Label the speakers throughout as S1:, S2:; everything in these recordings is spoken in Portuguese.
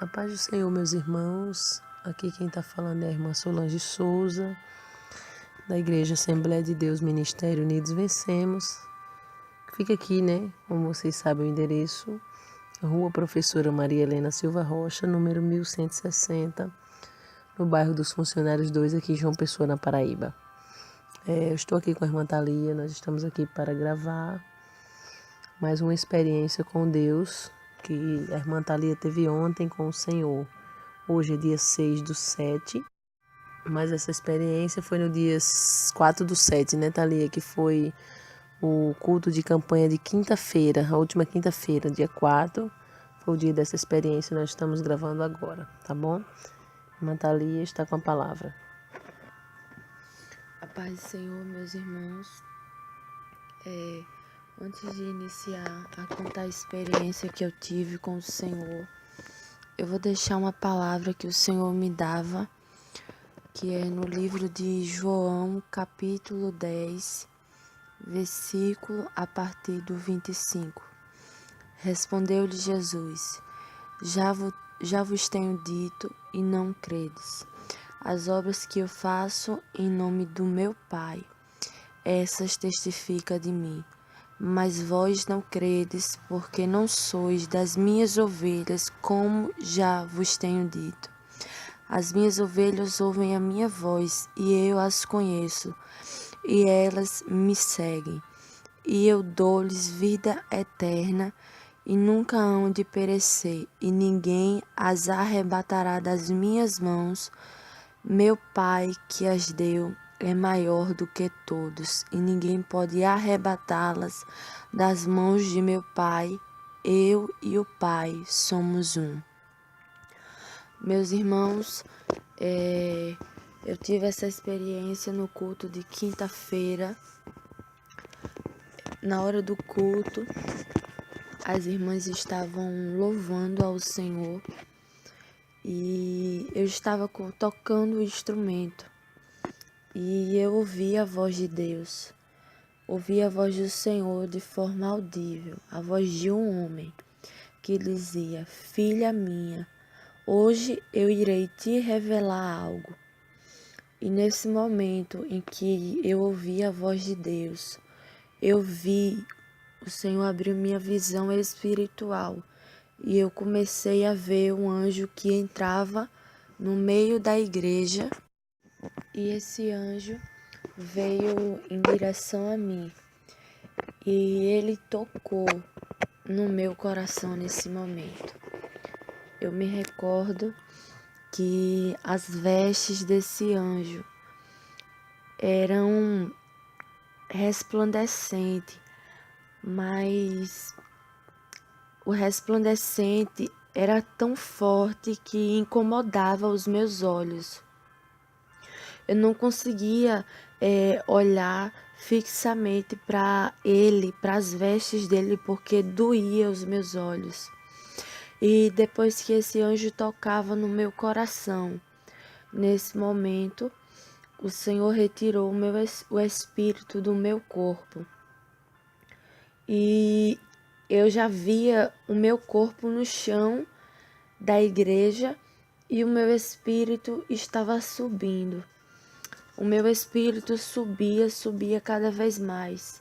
S1: A paz do Senhor, meus irmãos. Aqui quem está falando é a irmã Solange Souza, da Igreja Assembleia de Deus Ministério Unidos Vencemos. Fica aqui, né? Como vocês sabem o endereço, Rua Professora Maria Helena Silva Rocha, número 1160, no bairro dos Funcionários 2, aqui em João Pessoa, na Paraíba. Eu estou aqui com a irmã Thalia, nós estamos aqui para gravar mais uma experiência com Deus que a irmã Thalia teve ontem com o Senhor. Hoje é dia 6/7, mas essa experiência foi no dia 4/7, né, Thalia? Que foi o culto de campanha de quinta-feira, a última quinta-feira, dia 4, foi o dia dessa experiência, nós estamos gravando agora, tá bom? A irmã Thalia está com a palavra.
S2: A paz do Senhor, meus irmãos. Antes de iniciar a contar a experiência que eu tive com o Senhor, eu vou deixar uma palavra que o Senhor me dava, que é no livro de João, capítulo 10, versículo a partir do 25. Respondeu-lhe Jesus: Já vos tenho dito e não credes. As obras que eu faço em nome do meu Pai, essas testificam de mim. Mas vós não credes, porque não sois das minhas ovelhas, como já vos tenho dito. As minhas ovelhas ouvem a minha voz, e eu as conheço, e elas me seguem. E eu dou-lhes vida eterna, e nunca hão de perecer, e ninguém as arrebatará das minhas mãos. Meu Pai, que as deu, é maior do que todos, e ninguém pode arrebatá-las das mãos de meu Pai. Eu e o Pai somos um. Meus irmãos, eu tive essa experiência no culto de quinta-feira. Na hora do culto, as irmãs estavam louvando ao Senhor e eu estava tocando o instrumento. E eu ouvi a voz de Deus, ouvi a voz do Senhor de forma audível, a voz de um homem que dizia: Filha minha, hoje eu irei te revelar algo. E nesse momento em que eu ouvi a voz de Deus, eu vi o Senhor abrir minha visão espiritual e eu comecei a ver um anjo que entrava no meio da igreja. E esse anjo veio em direção a mim e ele tocou no meu coração nesse momento. Eu me recordo que as vestes desse anjo eram resplandecentes, mas o resplandecente era tão forte que incomodava os meus olhos. Eu não conseguia olhar fixamente para ele, para as vestes dele, porque doía os meus olhos. E depois que esse anjo tocava no meu coração, nesse momento, o Senhor retirou o espírito do meu corpo. E eu já via o meu corpo no chão da igreja e o meu espírito estava subindo. O meu espírito subia cada vez mais.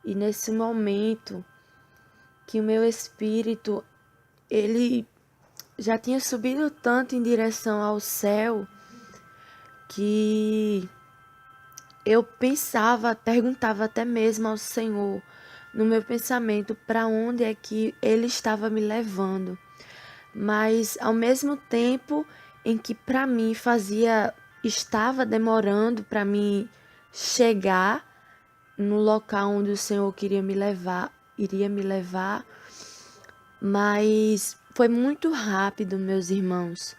S2: E nesse momento que o meu espírito, ele já tinha subido tanto em direção ao céu, que eu perguntava até mesmo ao Senhor, no meu pensamento, para onde é que Ele estava me levando. Mas ao mesmo tempo em que para mim estava demorando para mim chegar no local onde o Senhor iria me levar, mas foi muito rápido, meus irmãos,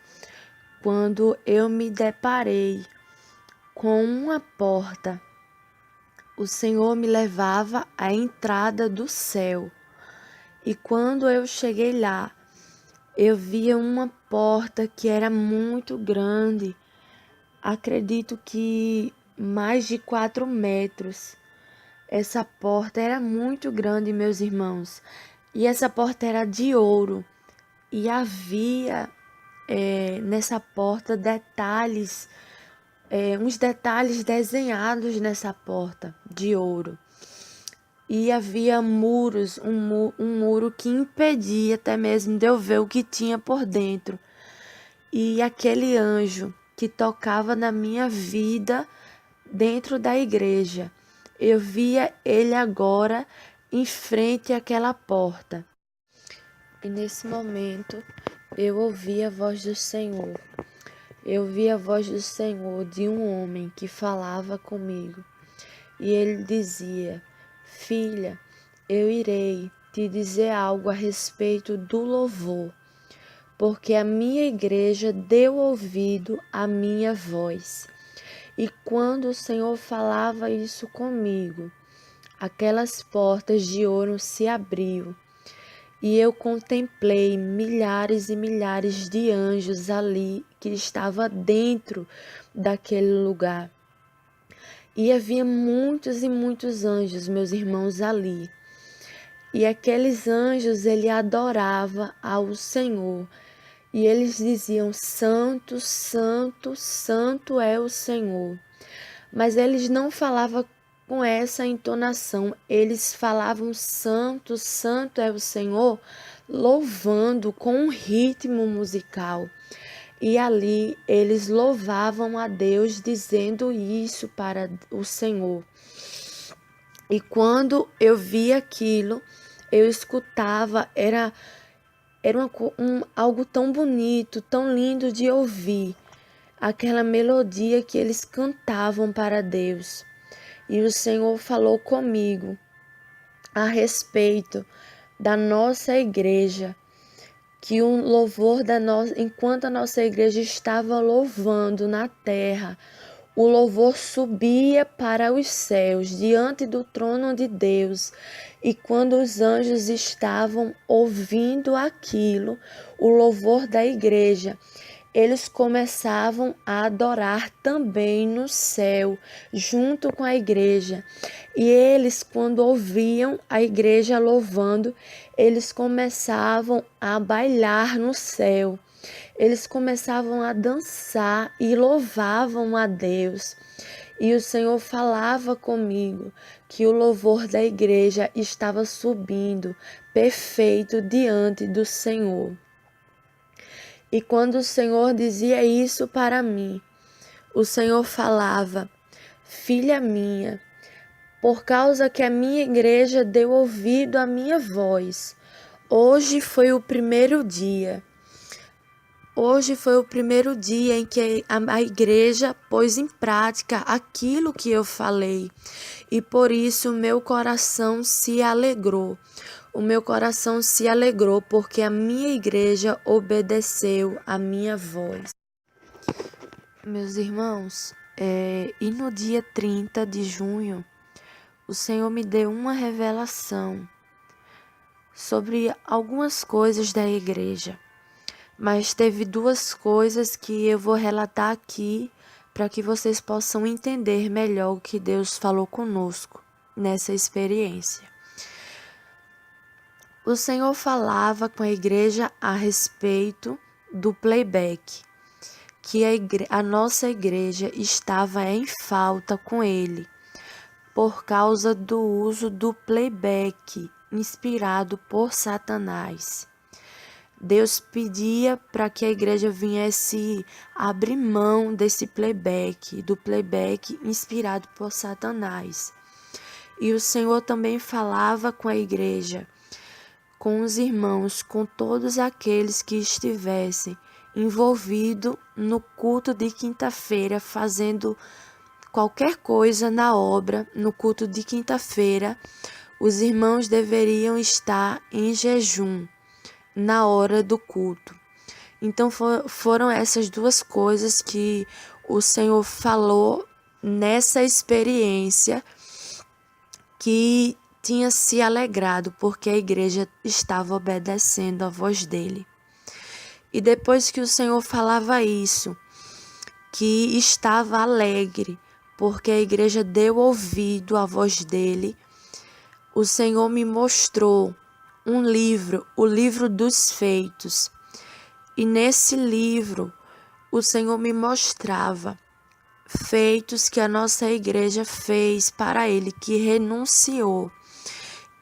S2: quando eu me deparei com uma porta. O Senhor me levava à entrada do céu. E quando eu cheguei lá, eu via uma porta que era muito grande. Acredito que mais de 4 metros. Essa porta era muito grande, meus irmãos. E essa porta era de ouro. e havia nessa porta detalhes, uns detalhes desenhados nessa porta de ouro. E havia muros, um muro que impedia até mesmo de eu ver o que tinha por dentro. E aquele anjo que tocava na minha vida dentro da igreja, eu via ele agora em frente àquela porta. E nesse momento eu ouvi a voz do Senhor. Eu vi a voz do Senhor de um homem que falava comigo. E ele dizia: Filha, eu irei te dizer algo a respeito do louvor, porque a minha igreja deu ouvido à minha voz. E quando o Senhor falava isso comigo, aquelas portas de ouro se abriu e eu contemplei milhares e milhares de anjos ali que estavam dentro daquele lugar. E havia muitos e muitos anjos, meus irmãos, ali. E aqueles anjos, ele adorava ao Senhor. E eles diziam: Santo, Santo, Santo é o Senhor. Mas eles não falavam com essa entonação. Eles falavam: Santo, Santo é o Senhor, louvando com um ritmo musical. E ali eles louvavam a Deus, dizendo isso para o Senhor. E quando eu vi aquilo, eu escutava, era algo tão bonito, tão lindo de ouvir, aquela melodia que eles cantavam para Deus. E o Senhor falou comigo a respeito da nossa igreja, que o louvor enquanto a nossa igreja estava louvando na terra, o louvor subia para os céus, diante do trono de Deus. E quando os anjos estavam ouvindo aquilo, o louvor da igreja, eles começavam a adorar também no céu, junto com a igreja. E eles, quando ouviam a igreja louvando, eles começavam a bailar no céu. Eles começavam a dançar e louvavam a Deus. E o Senhor falava comigo que o louvor da igreja estava subindo perfeito diante do Senhor. E quando o Senhor dizia isso para mim, o Senhor falava: Filha minha, por causa que a minha igreja deu ouvido à minha voz, hoje foi o primeiro dia. Hoje foi o primeiro dia em que a igreja pôs em prática aquilo que eu falei. E por isso meu coração se alegrou. O meu coração se alegrou porque a minha igreja obedeceu a minha voz. Meus irmãos, e no dia 30 de junho, o Senhor me deu uma revelação sobre algumas coisas da igreja. Mas teve duas coisas que eu vou relatar aqui para que vocês possam entender melhor o que Deus falou conosco nessa experiência. O Senhor falava com a igreja a respeito do playback, que a nossa igreja estava em falta com ele, por causa do uso do playback inspirado por Satanás. Deus pedia para que a igreja viesse abrir mão desse playback, do playback inspirado por Satanás. E o Senhor também falava com a igreja, com os irmãos, com todos aqueles que estivessem envolvidos no culto de quinta-feira, fazendo qualquer coisa na obra, no culto de quinta-feira, os irmãos deveriam estar em jejum na hora do culto. Então foram essas duas coisas que o Senhor falou nessa experiência, que tinha se alegrado porque a igreja estava obedecendo a voz dele. E depois que o Senhor falava isso, que estava alegre porque a igreja deu ouvido à voz dele, o Senhor me mostrou um livro, o livro dos feitos. E nesse livro, o Senhor me mostrava feitos que a nossa igreja fez para Ele, que renunciou.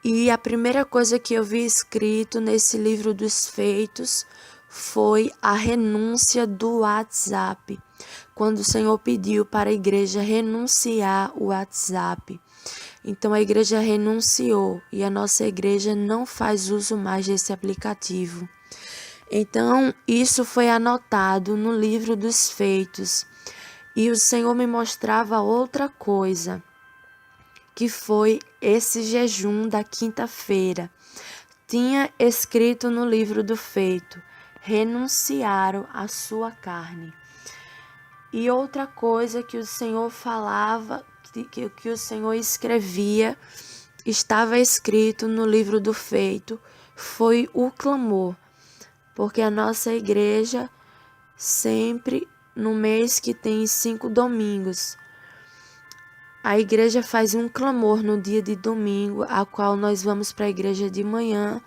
S2: E a primeira coisa que eu vi escrito nesse livro dos feitos foi a renúncia do WhatsApp. Quando o Senhor pediu para a igreja renunciar o WhatsApp. Então a igreja renunciou e a nossa igreja não faz uso mais desse aplicativo. Então isso foi anotado no livro dos feitos. E o Senhor me mostrava outra coisa, que foi esse jejum da quinta-feira. Tinha escrito no livro do feito: renunciaram à sua carne. E outra coisa que o Senhor falava, que o Senhor escrevia, estava escrito no livro do feito, foi o clamor. Porque a nossa igreja, sempre no mês que tem 5 domingos, a igreja faz um clamor no dia de domingo, a qual nós vamos para a igreja de manhã,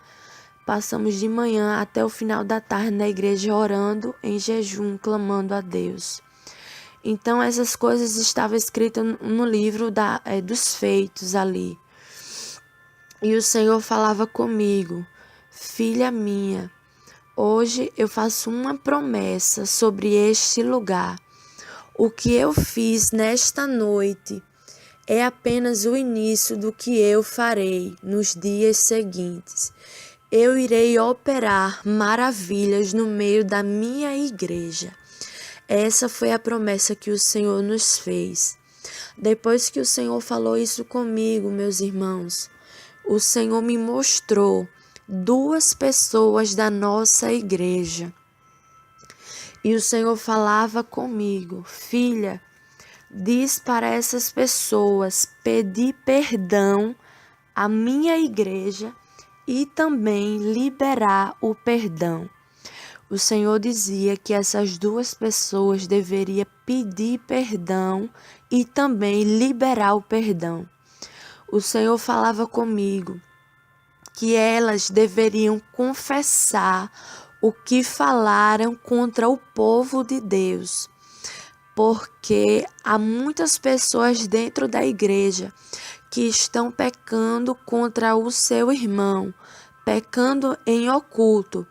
S2: passamos de manhã até o final da tarde na igreja orando em jejum, clamando a Deus. Então essas coisas estavam escritas no livro dos feitos ali. E o Senhor falava comigo: filha minha, hoje eu faço uma promessa sobre este lugar. O que eu fiz nesta noite é apenas o início do que eu farei nos dias seguintes. Eu irei operar maravilhas no meio da minha igreja. Essa foi a promessa que o Senhor nos fez. Depois que o Senhor falou isso comigo, meus irmãos, o Senhor me mostrou 2 pessoas da nossa igreja. E o Senhor falava comigo: filha, diz para essas pessoas pedir perdão à minha igreja e também liberar o perdão. O Senhor dizia que essas 2 pessoas deveriam pedir perdão e também liberar o perdão. O Senhor falava comigo que elas deveriam confessar o que falaram contra o povo de Deus, porque há muitas pessoas dentro da igreja que estão pecando contra o seu irmão, pecando em oculto.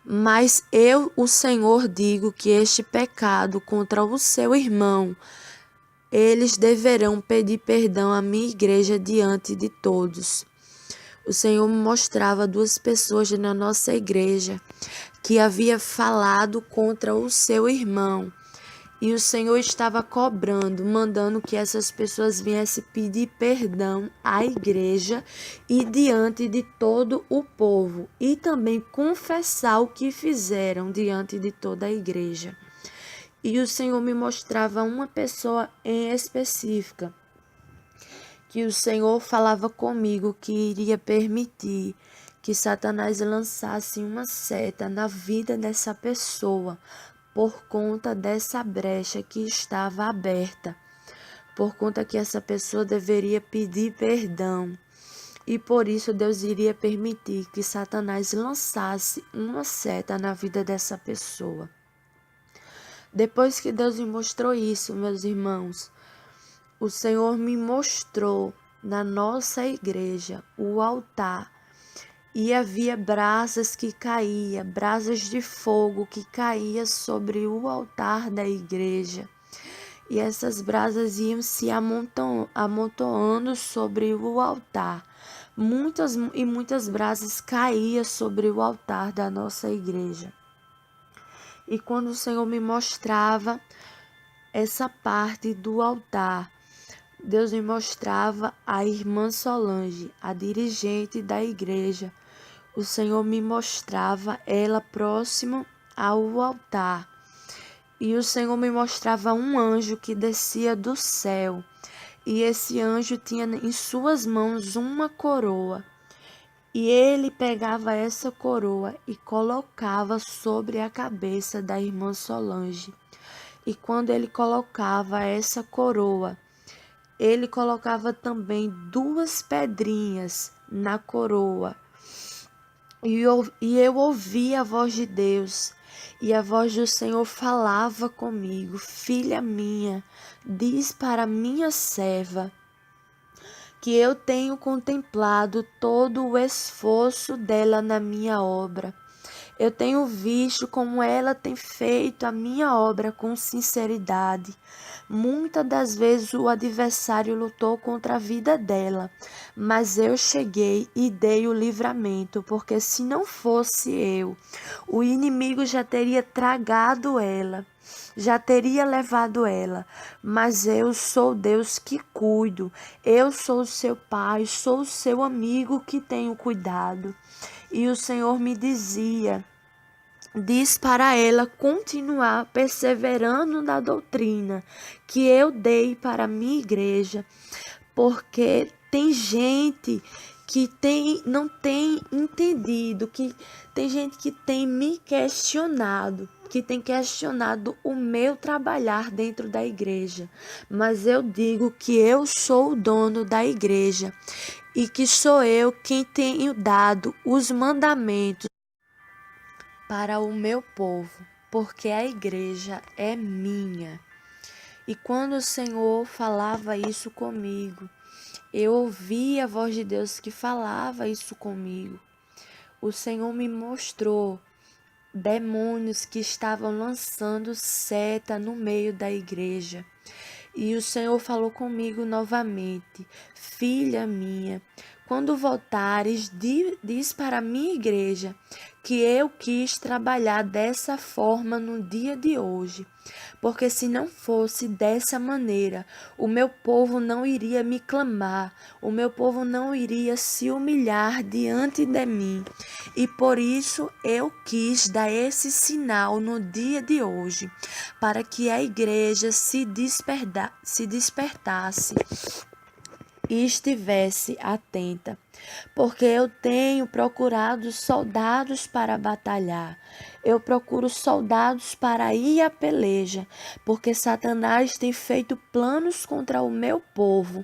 S2: Mas eu, o Senhor, digo que este pecado contra o seu irmão, eles deverão pedir perdão à minha igreja diante de todos. O Senhor me mostrava 2 pessoas na nossa igreja que havia falado contra o seu irmão. E o Senhor estava cobrando, mandando que essas pessoas viessem pedir perdão à igreja e diante de todo o povo. E também confessar o que fizeram diante de toda a igreja. E o Senhor me mostrava uma pessoa em específica, que o Senhor falava comigo que iria permitir que Satanás lançasse uma seta na vida dessa pessoa, por conta dessa brecha que estava aberta, por conta que essa pessoa deveria pedir perdão. E por isso Deus iria permitir que Satanás lançasse uma seta na vida dessa pessoa. Depois que Deus me mostrou isso, meus irmãos, o Senhor me mostrou na nossa igreja o altar. E havia brasas que caíam, brasas de fogo que caíam sobre o altar da igreja. E essas brasas iam se amontoando sobre o altar. Muitas brasas caíam sobre o altar da nossa igreja. E quando o Senhor me mostrava essa parte do altar, Deus me mostrava a irmã Solange, a dirigente da igreja. O Senhor me mostrava ela próxima ao altar. E o Senhor me mostrava um anjo que descia do céu. E esse anjo tinha em suas mãos uma coroa. E ele pegava essa coroa e colocava sobre a cabeça da irmã Solange. E quando ele colocava essa coroa, ele colocava também 2 pedrinhas na coroa. E eu ouvi a voz de Deus. E a voz do Senhor falava comigo: Filha minha, diz para minha serva que eu tenho contemplado todo o esforço dela na minha obra. Eu tenho visto como ela tem feito a minha obra com sinceridade. Muitas das vezes o adversário lutou contra a vida dela, mas eu cheguei e dei o livramento, porque se não fosse eu, o inimigo já teria tragado ela, já teria levado ela. Mas eu sou Deus que cuido, eu sou o seu pai, sou o seu amigo que tenho cuidado. E o Senhor me dizia: diz para ela continuar perseverando na doutrina que eu dei para a minha igreja, porque tem gente que não tem entendido, que tem gente que tem me questionado, que tem questionado o meu trabalhar dentro da igreja. Mas eu digo que eu sou o dono da igreja e que sou eu quem tenho dado os mandamentos para o meu povo, porque a igreja é minha. E quando o Senhor falava isso comigo, eu ouvi a voz de Deus que falava isso comigo. O Senhor me mostrou demônios que estavam lançando seta no meio da igreja. E o Senhor falou comigo novamente: Filha minha, quando voltares, diz para a minha igreja que eu quis trabalhar dessa forma no dia de hoje, porque se não fosse dessa maneira, o meu povo não iria me clamar, o meu povo não iria se humilhar diante de mim. E por isso eu quis dar esse sinal no dia de hoje, para que a igreja se despertasse e estivesse atenta, porque eu tenho procurado soldados para batalhar. Eu procuro soldados para ir à peleja, porque Satanás tem feito planos contra o meu povo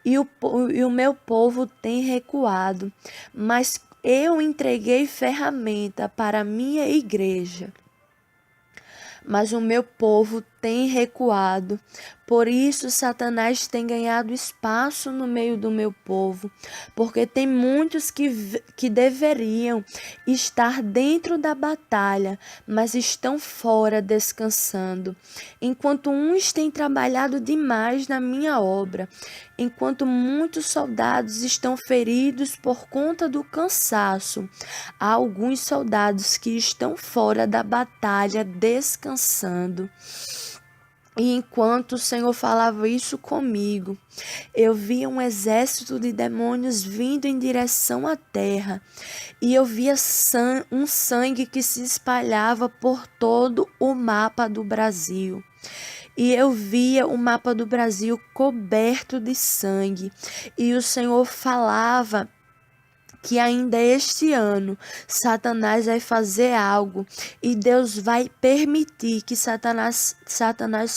S2: e o meu povo tem recuado, mas eu entreguei ferramenta para a minha igreja. Mas o meu povo tem recuado. Por isso, Satanás tem ganhado espaço no meio do meu povo, porque tem muitos que deveriam estar dentro da batalha, mas estão fora descansando. Enquanto uns têm trabalhado demais na minha obra, enquanto muitos soldados estão feridos por conta do cansaço, há alguns soldados que estão fora da batalha descansando. E enquanto o Senhor falava isso comigo, eu via um exército de demônios vindo em direção à terra. E eu via um sangue que se espalhava por todo o mapa do Brasil. E eu via o mapa do Brasil coberto de sangue. E o Senhor falava que ainda este ano Satanás vai fazer algo e Deus vai permitir que Satanás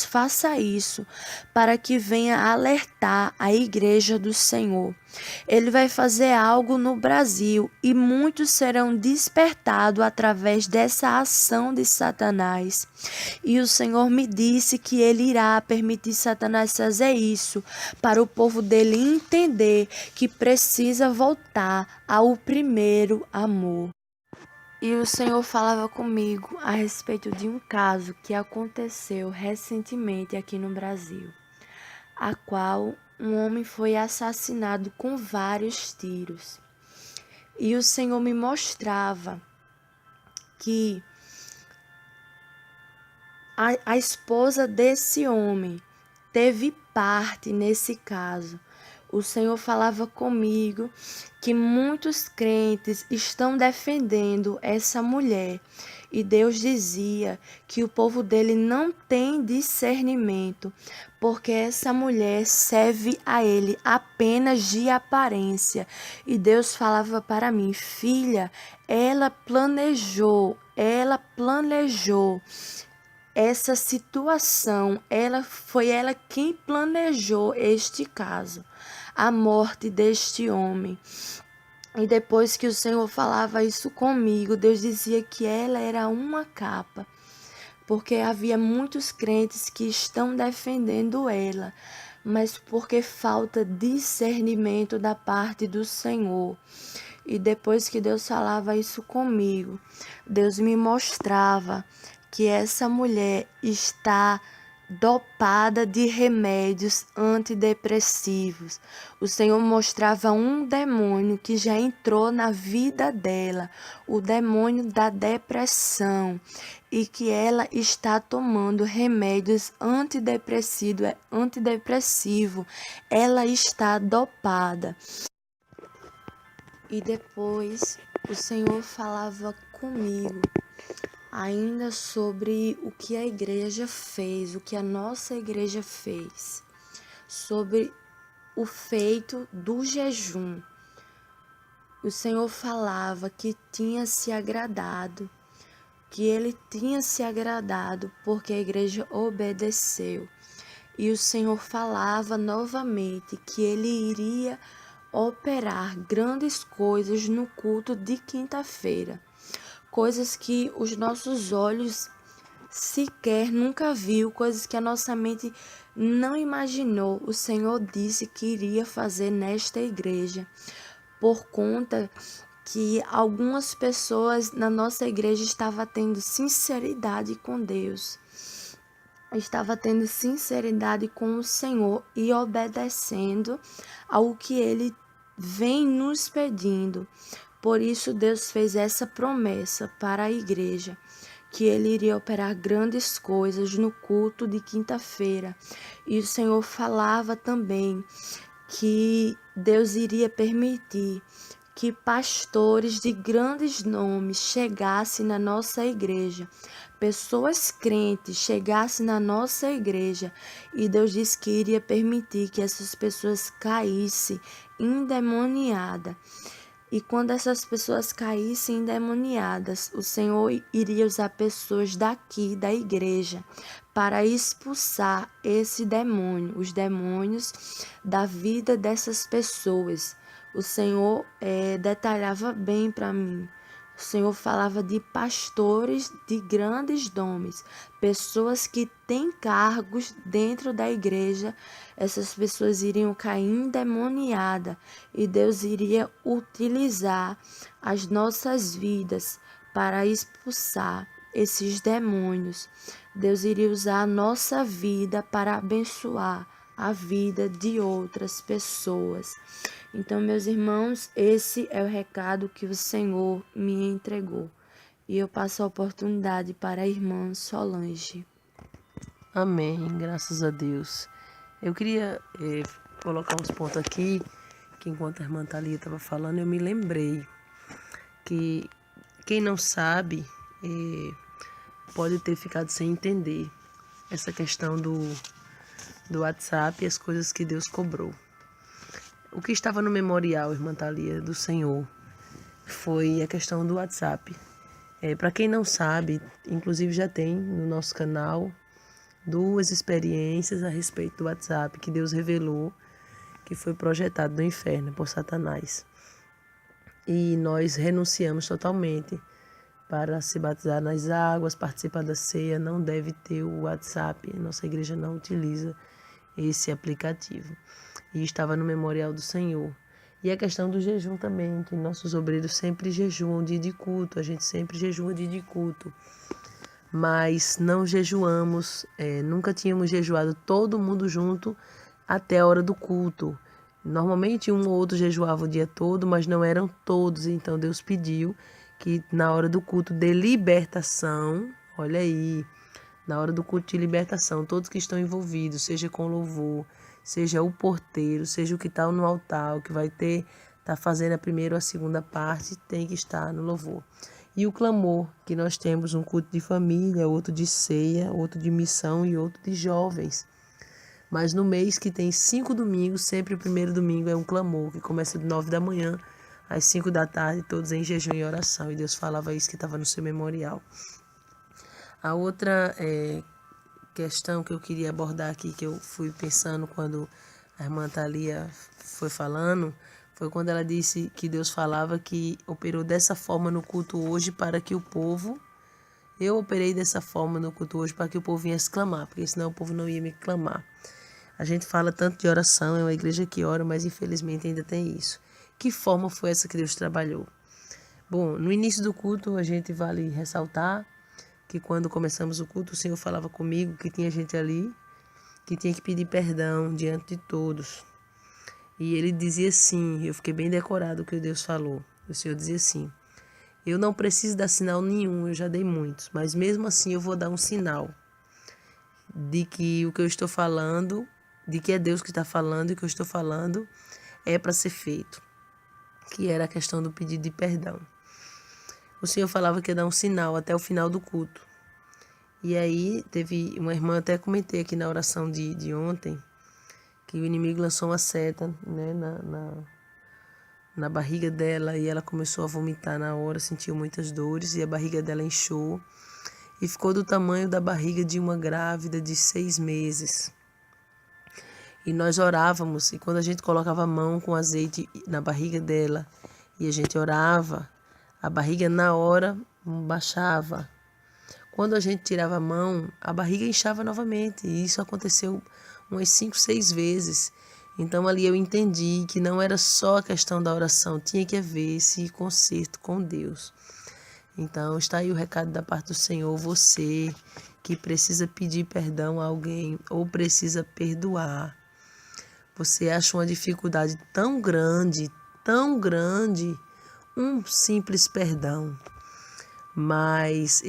S2: faça isso para que venha alertar a igreja do Senhor. Ele vai fazer algo no Brasil e muitos serão despertados através dessa ação de Satanás. E o Senhor me disse que ele irá permitir Satanás fazer isso para o povo dele entender que precisa voltar ao primeiro amor. E o Senhor falava comigo a respeito de um caso que aconteceu recentemente aqui no Brasil, a qual um homem foi assassinado com vários tiros. E o Senhor me mostrava que a esposa desse homem teve parte nesse caso. O Senhor falava comigo que muitos crentes estão defendendo essa mulher. E Deus dizia que o povo dele não tem discernimento, porque essa mulher serve a ele apenas de aparência. E Deus falava para mim: filha, ela planejou essa situação, foi ela quem planejou este caso, a morte deste homem. E depois que o Senhor falava isso comigo, Deus dizia que ela era uma capa, porque havia muitos crentes que estão defendendo ela, mas porque falta discernimento da parte do Senhor. E depois que Deus falava isso comigo, Deus me mostrava que essa mulher está dopada de remédios antidepressivos. O Senhor mostrava um demônio que já entrou na vida dela, o demônio da depressão, e que ela está tomando remédios antidepressivo. Ela está dopada. E depois o Senhor falava comigo ainda sobre o que a igreja fez, o que a nossa igreja fez, sobre o feito do jejum. O Senhor falava que tinha se agradado, que ele tinha se agradado porque a igreja obedeceu. E o Senhor falava novamente que ele iria operar grandes coisas no culto de quinta-feira. Coisas que os nossos olhos sequer nunca viu, coisas que a nossa mente não imaginou. O Senhor disse que iria fazer nesta igreja, por conta que algumas pessoas na nossa igreja estavam tendo sinceridade com Deus, estava tendo sinceridade com o Senhor e obedecendo ao que Ele vem nos pedindo. Por isso Deus fez essa promessa para a igreja, que Ele iria operar grandes coisas no culto de quinta-feira. E o Senhor falava também que Deus iria permitir que pastores de grandes nomes chegassem na nossa igreja, pessoas crentes chegassem na nossa igreja, e Deus disse que iria permitir que essas pessoas caíssem endemoniadas. E quando essas pessoas caíssem endemoniadas, o Senhor iria usar pessoas daqui da igreja para expulsar esse demônio, os demônios da vida dessas pessoas. O Senhor detalhava bem para mim. O Senhor falava de pastores de grandes nomes, pessoas que têm cargos dentro da igreja. Essas pessoas iriam cair endemoniadas e Deus iria utilizar as nossas vidas para expulsar esses demônios. Deus iria usar a nossa vida para abençoar a vida de outras pessoas. Então, meus irmãos, esse é o recado que o Senhor me entregou. E eu passo a oportunidade para a irmã Solange.
S1: Amém, graças a Deus. Eu queria colocar uns pontos aqui, que enquanto a irmã Thalia estava falando, eu me lembrei que quem não sabe pode ter ficado sem entender essa questão do WhatsApp e as coisas que Deus cobrou. O que estava no memorial, irmã Thalia, do Senhor, foi a questão do WhatsApp. Para quem não sabe, inclusive já tem no nosso canal 2 experiências a respeito do WhatsApp que Deus revelou que foi projetado no inferno por Satanás. E nós renunciamos totalmente para se batizar nas águas, participar da ceia, não deve ter o WhatsApp. Nossa igreja não utiliza esse aplicativo. E estava no memorial do Senhor. E a questão do jejum também, que nossos obreiros sempre jejuam dia de culto, a gente sempre jejua dia de culto. Mas não jejuamos, nunca tínhamos jejuado todo mundo junto até a hora do culto. Normalmente um ou outro jejuava o dia todo, mas não eram todos. Então Deus pediu que na hora do culto de libertação, olha aí, na hora do culto de libertação, todos que estão envolvidos, seja com louvor, seja o porteiro, seja o que está no altar, o que vai tá fazendo a primeira ou a segunda parte, tem que estar no louvor. E o clamor, que nós temos um culto de família, outro de ceia, outro de missão e outro de jovens. Mas no mês que tem 5 domingos, sempre o primeiro domingo é um clamor, que começa de 9 da manhã às 5 da tarde, todos em jejum e oração. E Deus falava isso que estava no seu memorial. A outra questão que eu queria abordar aqui, que eu fui pensando quando a irmã Thalia foi falando, Foi quando ela disse que Deus falava que operou dessa forma no culto hoje para que o povo... Eu operei dessa forma no culto hoje para que o povo viesse clamar, porque senão o povo não ia me clamar. A gente fala tanto de oração, é uma igreja que ora, mas infelizmente ainda tem isso. Que forma foi essa que Deus trabalhou? Bom, no início do culto a gente vale ressaltar que quando começamos o culto o Senhor falava comigo que tinha gente ali que tinha que pedir perdão diante de todos. E ele dizia assim, eu fiquei bem decorado o que Deus falou. O Senhor dizia assim: eu não preciso dar sinal nenhum, eu já dei muitos, mas mesmo assim eu vou dar um sinal de que o que eu estou falando, de que é Deus que está falando e o que eu estou falando é para ser feito, que era a questão do pedido de perdão. O Senhor falava que ia dar um sinal até o final do culto. E aí teve uma irmã, até comentei aqui na oração de ontem, que o inimigo lançou uma seta, né, na barriga dela, e ela começou a vomitar na hora, sentiu muitas dores e a barriga dela inchou e ficou do tamanho da barriga de uma grávida de 6 meses. E nós orávamos, e quando a gente colocava a mão com azeite na barriga dela e a gente orava, a barriga na hora baixava. Quando a gente tirava a mão, a barriga inchava novamente, e isso aconteceu umas 5, 6 vezes. Então ali eu entendi que não era só a questão da oração, tinha que haver esse conserto com Deus. Então está aí o recado da parte do Senhor, você que precisa pedir perdão a alguém ou precisa perdoar. Você acha uma dificuldade tão grande, um simples perdão. Mas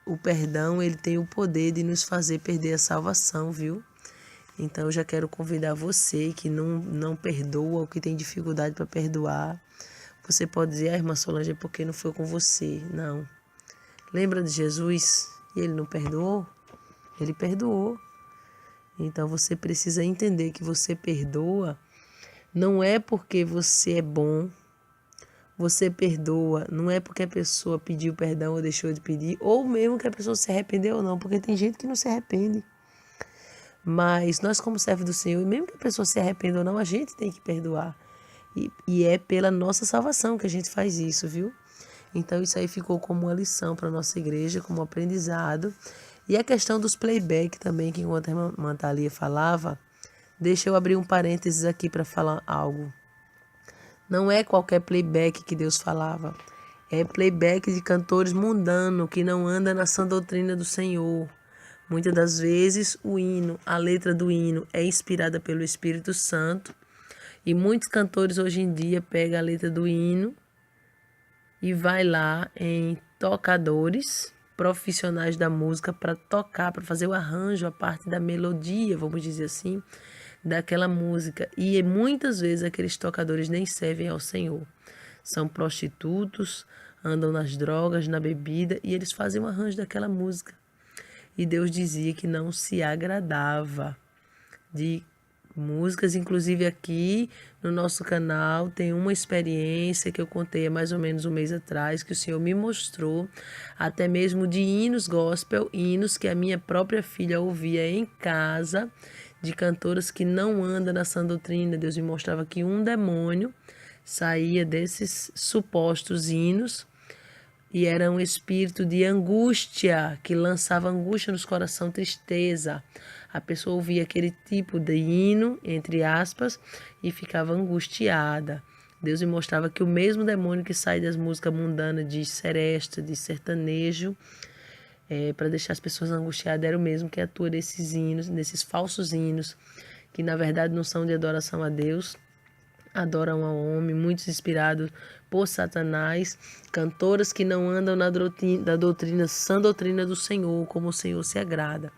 S1: o perdão ele tem o poder de nos fazer perder a salvação, viu? Então eu já quero convidar você que não perdoa ou que tem dificuldade para perdoar. Você pode dizer, irmã Solange, é porque não foi com você. Não. Lembra de Jesus? E ele não perdoou? Ele perdoou. Então você precisa entender que você perdoa não é porque você é bom. Você perdoa não é porque a pessoa pediu perdão ou deixou de pedir, ou mesmo que a pessoa se arrependeu ou não, porque tem gente que não se arrepende. Mas nós, como servos do Senhor, mesmo que a pessoa se arrependa ou não, a gente tem que perdoar. E é pela nossa salvação que a gente faz isso, viu? Então isso aí ficou como uma lição para a nossa igreja, como um aprendizado. E a questão dos playback também, que enquanto a irmã Thalia falava, deixa eu abrir um parênteses aqui para falar algo. Não é qualquer playback que Deus falava. É playback de cantores mundanos que não andam na sã doutrina do Senhor. Muitas das vezes a letra do hino é inspirada pelo Espírito Santo. E muitos cantores hoje em dia pegam a letra do hino e vai lá em tocadores profissionais da música para tocar, para fazer o arranjo, a parte da melodia, vamos dizer assim, daquela música. E muitas vezes aqueles tocadores nem servem ao Senhor. São prostitutos, andam nas drogas, na bebida, e eles fazem o arranjo daquela música. E Deus dizia que não se agradava de músicas. Inclusive aqui no nosso canal tem uma experiência que eu contei há mais ou menos um mês atrás, que o Senhor me mostrou, até mesmo de hinos gospel, hinos que a minha própria filha ouvia em casa, de cantoras que não andam na sã doutrina. Deus me mostrava que um demônio saía desses supostos hinos e era um espírito de angústia, que lançava angústia nos corações, tristeza. A pessoa ouvia aquele tipo de hino, entre aspas, e ficava angustiada. Deus me mostrava que o mesmo demônio que sai das músicas mundanas de seresta, de sertanejo, para deixar as pessoas angustiadas, era o mesmo que atua nesses hinos, nesses falsos hinos, que na verdade não são de adoração a Deus, adoram ao homem, muitos inspirados por Satanás, cantoras que não andam na doutrina, sã doutrina do Senhor, como o Senhor se agrada.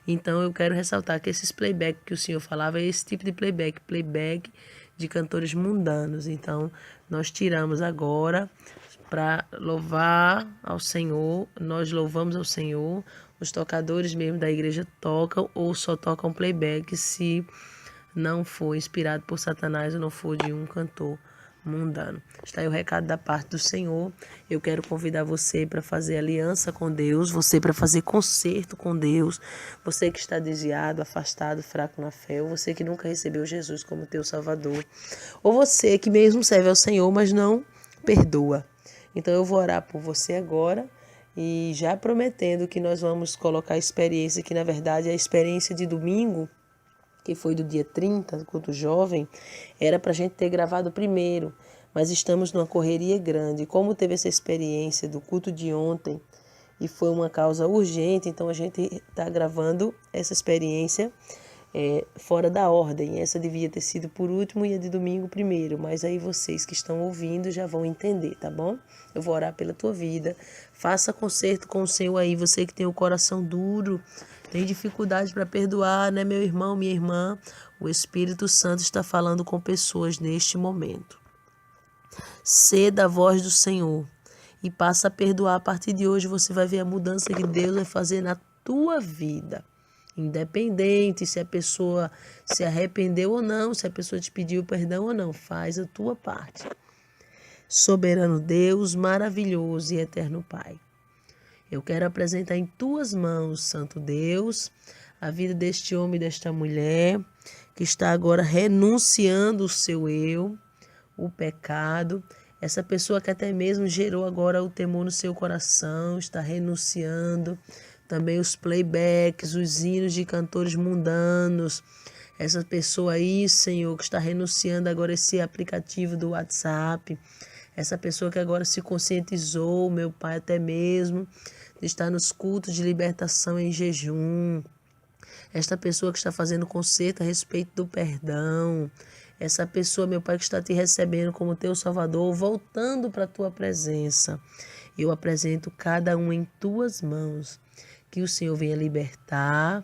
S1: Então eu quero ressaltar que esses playback que o Senhor falava é esse tipo de playback de cantores mundanos. Então nós tiramos agora para louvar ao Senhor, nós louvamos ao Senhor, os tocadores mesmo da igreja tocam ou só tocam playback se não for inspirado por Satanás ou não for de um cantor mundano. Está aí o recado da parte do Senhor. Eu quero convidar você para fazer aliança com Deus, você para fazer concerto com Deus, você que está desviado, afastado, fraco na fé, ou você que nunca recebeu Jesus como teu Salvador, ou você que mesmo serve ao Senhor, mas não perdoa. Então eu vou orar por você agora e já prometendo que nós vamos colocar a experiência, que na verdade é a experiência de domingo, que foi do dia 30, do culto jovem, era para a gente ter gravado primeiro, mas estamos numa correria grande. Como teve essa experiência do culto de ontem e foi uma causa urgente, então a gente está gravando essa experiência fora da ordem. Essa devia ter sido por último e a de domingo primeiro, mas aí vocês que estão ouvindo já vão entender, tá bom? Eu vou orar pela tua vida. Faça concerto com o Senhor aí, você que tem o coração duro, tem dificuldade para perdoar, né, meu irmão, minha irmã? O Espírito Santo está falando com pessoas neste momento. Ceda a voz do Senhor e passa a perdoar. A partir de hoje você vai ver a mudança que Deus vai fazer na tua vida. Independente se a pessoa se arrependeu ou não, se a pessoa te pediu perdão ou não, faz a tua parte. Soberano Deus, maravilhoso e eterno Pai, eu quero apresentar em tuas mãos, Santo Deus, a vida deste homem e desta mulher que está agora renunciando o seu eu, o pecado. Essa pessoa que até mesmo gerou agora o temor no seu coração, está renunciando. Também os playbacks, os hinos de cantores mundanos. Essa pessoa aí, Senhor, que está renunciando agora esse aplicativo do WhatsApp. Essa pessoa que agora se conscientizou, meu Pai, até mesmo, de estar nos cultos de libertação em jejum. Esta pessoa que está fazendo concerto a respeito do perdão. Essa pessoa, meu Pai, que está te recebendo como teu Salvador, voltando para a tua presença. Eu apresento cada um em tuas mãos. Que o Senhor venha libertar,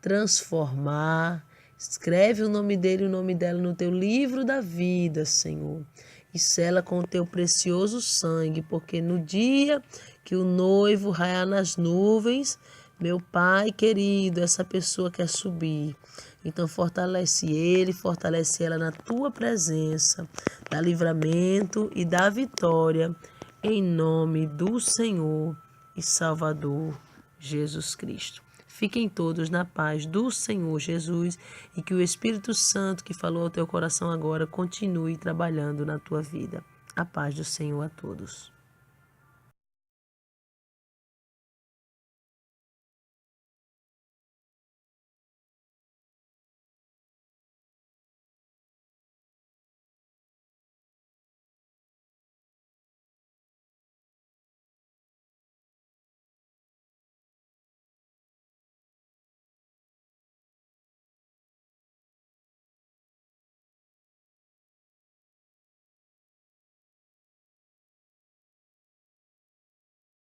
S1: transformar. Escreve o nome dele e o nome dela no teu livro da vida, Senhor. E sela com o teu precioso sangue, porque no dia que o noivo raiar nas nuvens, meu Pai querido, essa pessoa quer subir. Então fortalece ele, fortalece ela na tua presença, dá livramento e dá vitória, em nome do Senhor e Salvador Jesus Cristo. Fiquem todos na paz do Senhor Jesus e que o Espírito Santo que falou ao teu coração agora continue trabalhando na tua vida. A paz do Senhor a todos.